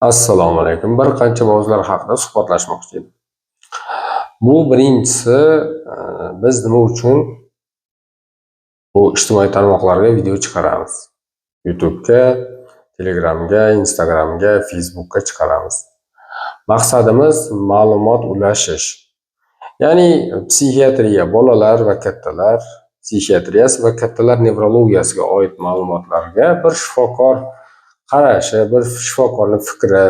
Assalomu alaykum. Bir qancha mavzular haqida suhbatlashmoqchi edim. Bu birinchisi, biz nima uchun bu ijtimoiy tarmoqlarga video chiqaramiz? YouTube'ga, Telegramga, Instagramga, Facebook'ga chiqaramiz. Maqsadimiz ma'lumot ulashish. Ya'ni psixiatriya, bolalar va kattalar psixiatriyasi va kattalar nevrologiyasiga oid ma'lumotlarga bir shifokor qarashi, bir shifokorning fikri,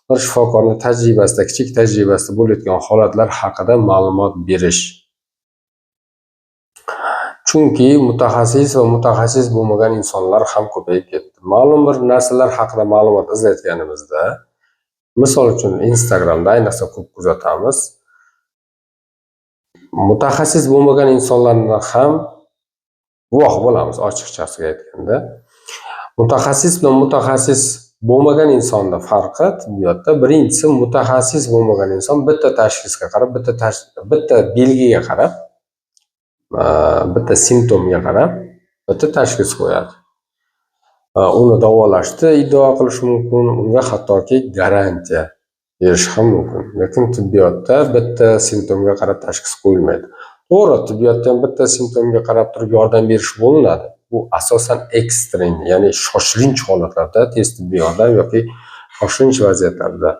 bir shifokorning tajribasida, kichik tajribasida bo'layotgan holatlar haqida ma'lumot berish. Chunki mutaxassis va mutaxassis bo'lmagan insonlar ham ko'payib ketdi. Ma'lum bir narsalar haqida ma'lumot izlayotganimizda, misol uchun Instagramda ayniqsa ko'p kuzatamiz. Mutaxassis bo'lmagan insonlarni ham guvoh bo'lamiz, ochiqchasiga aytganda. Mutaxassis bilan mutaxassis bo'lmagan insonning farqi tibbiyotda, birinchisi mutaxassis bo'lmagan inson bitta tashxisga qarab, bitta belgiga qarab, bitta simptomga qarab, bitta tashxis qo'yadi. Uni davolashni iddao qilish mumkin, unga hattoki garantiya berish ham mumkin. Lekin tibbiyotda bitta simptomga qarab tashxis qo'yilmaydi. To'g'ri, tibbiyotda ham bitta simptomga qarab turib yordam berish bo'linadi. Bu asosan ekstrem, ya'ni shoshilinch holatlarda tez tibbiy yordam yoki shoshilinch vaziyatlarda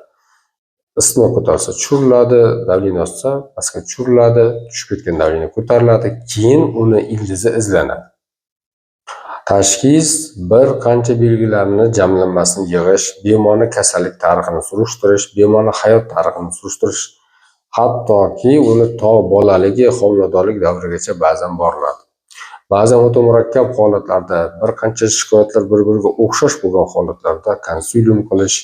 isitma ko'tarsa tushiriladi, davleniya oshsa pastga tushiriladi, tushib ketgan davleniya ko'tariladi, keyin uni ildizi izlanadi. Tashxis bir qancha belgilarni jamlanmasini yig'ish, bemorning kasallik tarixini surishtirish, bemorning hayot tarixini surishtirish, hattoki uni to bolaligi, homiladorlik davrigacha ba'zan boriladi. Ba'zan o'ta murakkab holatlarda, bir qancha shikoyatlar bir-biriga o'xshash bo'lgan holatlarda konsulium qilish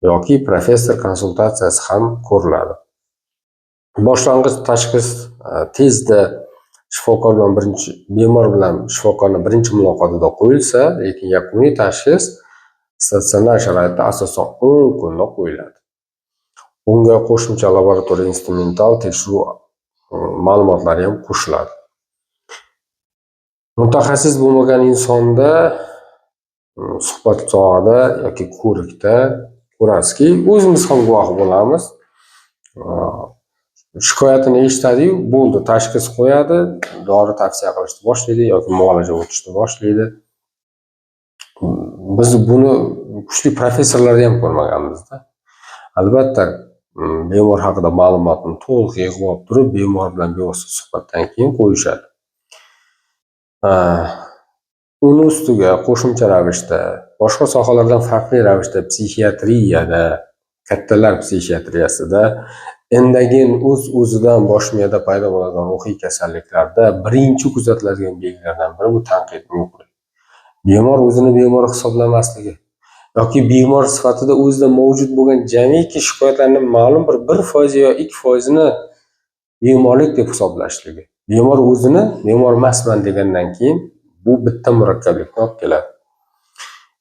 yoki professor konsultatsiyasi ham ko'riladi. Boshlang'ich tashxis tezda shifokor bilan bemor bilan shifokorning birinchi muloqotida qo'yilsa, lekin yakuniy tashxis statsionar sharoitda asosan 10 kunda qo'yiladi. Bunga qo'shimcha laboratoriya instrumental tekshiruv ma'lumotlari ham qo'shiladi. Mutaxassis bo'lmagan insonda suhbat chog'ida yoki ko'rikda ko'rasizki, o'zimiz ham guvoh bo'lamiz. Shikoyatini eshitadi-yu, bo'ldi, tashxis qo'yadi, dori tavsiya qilishni boshlaydi yoki muolaja o'tishni boshlaydi. Biz buni kuchli professorlarni ham ko'rmaganmiz-da. Albatta, bemor haqida ma'lumotni to'liq yig'ib olib turib, bemor bilan bevosita suhbatdan keyin qo'yishadi. Uni ustiga qo'shimcha ravishda, boshqa sohalardan farqli ravishda psixiatriyada, kattalar psixiatriyasida endagin o'z-o'zidan bosh miyada paydo bo'ladigan ruhiy kasalliklarda birinchi kuzatiladigan belgilardan biri bu tanqid yo'qligi. Bemor o'zini bemor hisoblamasligi yoki bemor sifatida o'zida mavjud bo'lgan jamiki shikoyatlarning ma'lum bir 1% yo 2%ni bemorlik deb hisoblashligi. Bemor o'zini bemor emasman degandan keyin bu bitta murakkablikni olib keladi.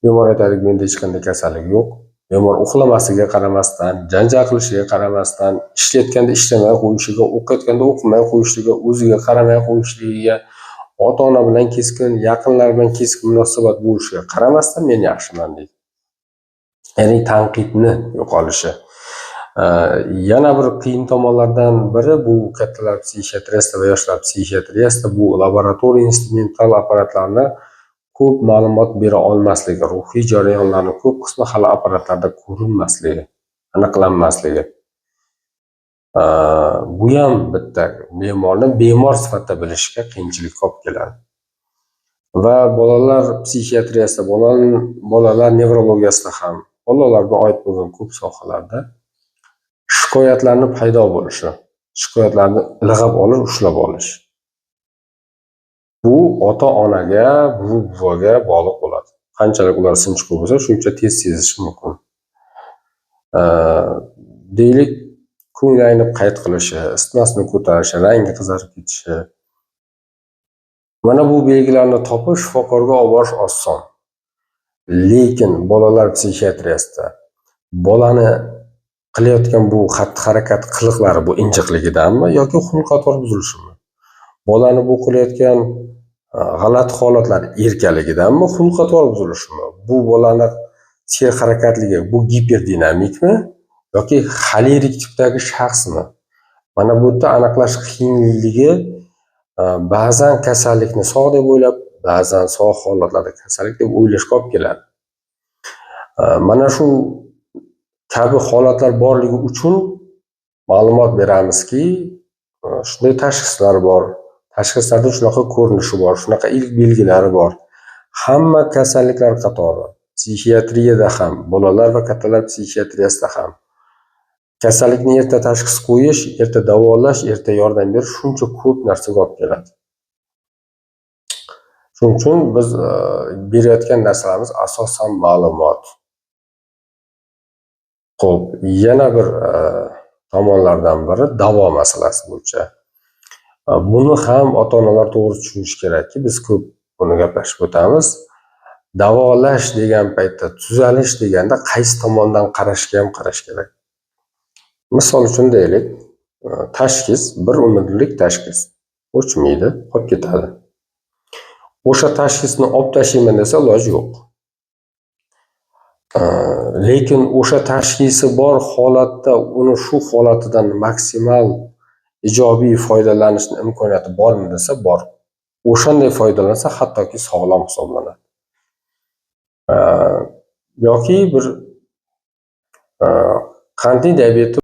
Bemor aytadi, menda hech qanday kasallik yo'q. Bemor uxlamasligiga qaramasdan, janjal qilishiga qaramasdan, ishlayotganda ishlamay qo'yishiga, o'qiyotganda o'qimay qo'yishiga, o'ziga qaramay qo'yishligiga, ota-ona bilan keskin, yaqinlar bilan keskin munosabat bo'lishiga qaramasdan men yaxshiman deydi. Ya'ni tanqidni yo'qolishi. Yana bir qiyin tomonlardan biri bu kattalar psixiatriyasida va yoshlar psixiatriyasida bu laboratoriya instrumental apparatlarni ko'p ma'lumot bera olmasligi, ruhiy jarayonlarning ko'p qismi hali apparatlarda ko'rinmasligi, aniqlanmasligi. Bu ham bitta bemorni bemor sifatida bilishga qiyinchilik olib keladi. Va bolalar psixiatriyasida, bolalar nevrologiyasida ham, bolalarga oid bo'lgan ko'p sohalarda shikoyatlarning paydo bo'lishi, shikoyatlarni ilg'ab olish, ushlab olish. Bu ota-onaga, buvaga bog'liq bo'ladi. Qanchalik ular sinchkov bo'lsa, shuncha tez sezish mumkin. Deylik, ko'ngli aynib qayt qilishi, isitmasini ko'tarishi, rangi qizarib ketishi. Mana bu belgilarni topib shifokorga olib borish oson. Lekin bolalar psixiatriyasida bolani qilayotgan bu xatti-harakat qiliqlari bu injiqligidanmi yoki xulq-atvor buzilishimi? Bolani bu qilayotgan g'alati holatlar erkaligidanmi, xulq-atvor buzilishimi? Bu bolani serharakatligi bu giperdinamikmi yoki xolerik tipdagi shaxsmi? Mana bu yerda aniqlash qiyinligi ba'zan kasallikni sog' deb o'ylab, ba'zan sog' holatlarda kasallik deb o'ylashga olib keladi. Mana shu kabi holatlar borligi uchun ma'lumot beramizki, shunday tashxislar bor. Tashxislarda shunaqa ko'rinishi bor, shunaqa ilk belgilari bor. Hamma kasalliklar qatori psixiatriyada ham, bolalar va kattalar psixiatriyasida ham kasallikni erta tashxis qo'yish, erta davolash, erta yordam berish shuncha ko'p narsaga olib keladi. Shuning uchun biz berayotgan narsalarimiz asosan ma'lumot. Xo'p, yana bir tomonlardan biri davo masalasi bo'yicha. Buni ham ota-onalar to'g'ri tushunishi kerakki, biz ko'p buni gaplashib o'tamiz. Davolash degan paytda, tuzalish deganda qaysi tomondan qarashga ham qarash kerak. Misol uchun deylik, tashxis bir umrlik tashxis. O'chmaydi, qolib ketadi. O'sha tashxisni olib tashlayman desa iloji yo'q. Lekin o'sha tashxisi bor holatda uni shu holatidan maksimal ijobiy foydalanishni imkoniyati bormi desa bor. O'shanday foydalansa hattoki sog'lom hisoblanadi. Yoki bir qandli diabeti